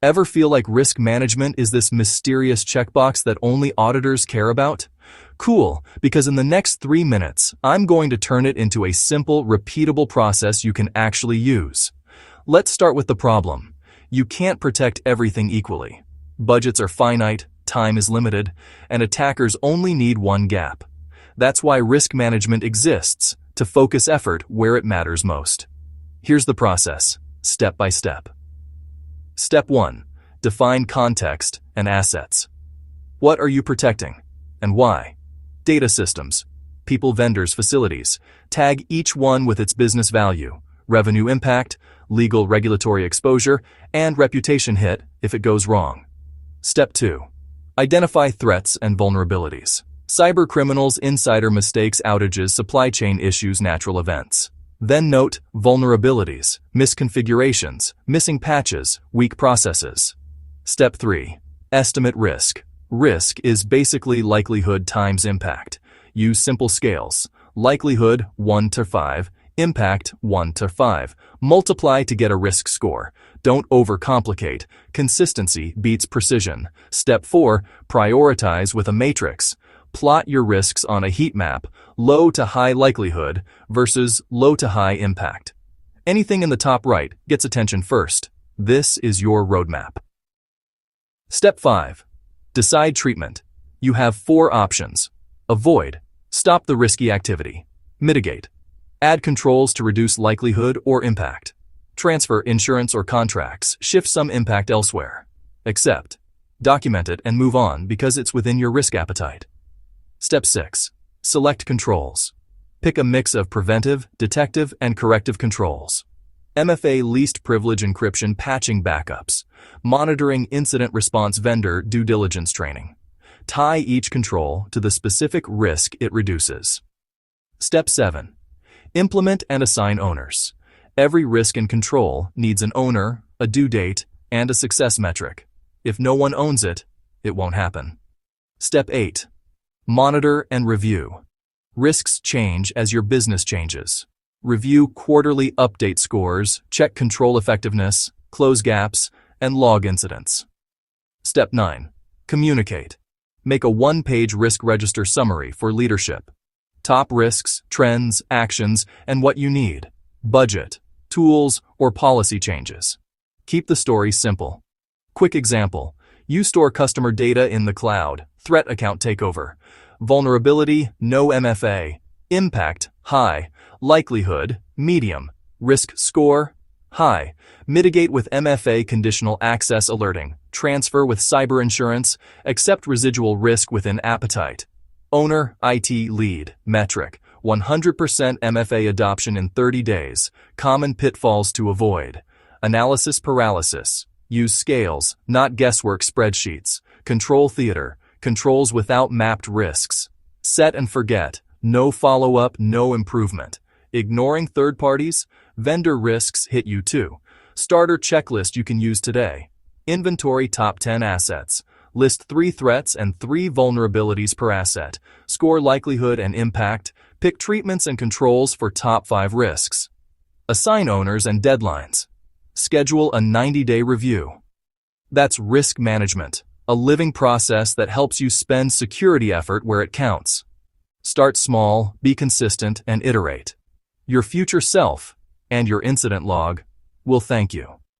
Ever feel like risk management is this mysterious checkbox that only auditors care about? Cool, because in the next 3 minutes, I'm going to turn it into a simple, repeatable process you can actually use. Let's start with the problem. You can't protect everything equally. Budgets are finite, time is limited, and attackers only need one gap. That's why risk management exists, to focus effort where it matters most. Here's the process, step by step. Step 1. Define context and assets. What are you protecting, and why? Data systems, people, vendors, facilities. Tag each one with its business value, revenue impact, legal regulatory exposure, and reputation hit if it goes wrong. Step 2. Identify threats and vulnerabilities. Cyber criminals, insider mistakes, outages, supply chain issues, natural events. Then note vulnerabilities, misconfigurations, missing patches, weak processes. Step 3. Estimate risk. Risk is basically likelihood times impact. Use simple scales. Likelihood 1 to 5, impact 1 to 5. Multiply to get a risk score. Don't overcomplicate. Consistency beats precision. Step 4. Prioritize with a matrix. Plot your risks on a heat map, low to high likelihood versus low to high impact. Anything in the top right gets attention first. This is your roadmap. Step 5. Decide treatment. You have 4 options. Avoid. Stop the risky activity. Mitigate. Add controls to reduce likelihood or impact. Transfer insurance or contracts. Shift some impact elsewhere. Accept. Document it and move on because it's within your risk appetite. Step 6. Select controls. Pick a mix of preventive, detective, and corrective controls. MFA least privilege encryption, patching, backups. Monitoring, incident response, vendor due diligence training. Tie each control to the specific risk it reduces. Step 7. Implement and assign owners. Every risk and control needs an owner, a due date, and a success metric. If no one owns it, it won't happen. Step 8. Monitor and review. Risks change as your business changes. Review quarterly update scores, check control effectiveness, close gaps, and log incidents. Step 9. Communicate. Make a 1-page risk register summary for leadership. Top risks, trends, actions, and what you need. Budget, tools, or policy changes. Keep the story simple. Quick example. You store customer data in the cloud. Threat account takeover. Vulnerability, no MFA. Impact, high. Likelihood, medium. Risk score, high. Mitigate with MFA conditional access alerting. Transfer with cyber insurance. Accept residual risk within appetite. Owner, IT lead, metric. 100% MFA adoption in 30 days. Common pitfalls to avoid. Analysis paralysis. Use scales, not guesswork spreadsheets. Control theater. Controls without mapped risks. Set and forget. No follow-up, no improvement. Ignoring third parties. Vendor risks hit you too. Starter checklist you can use today. Inventory top 10 assets. List 3 threats and 3 vulnerabilities per asset. Score likelihood and impact. Pick treatments and controls for top 5 risks. Assign owners and deadlines. Schedule a 90-day review. That's risk management, a living process that helps you spend security effort where it counts. Start small, be consistent, and iterate. Your future self and your incident log will thank you.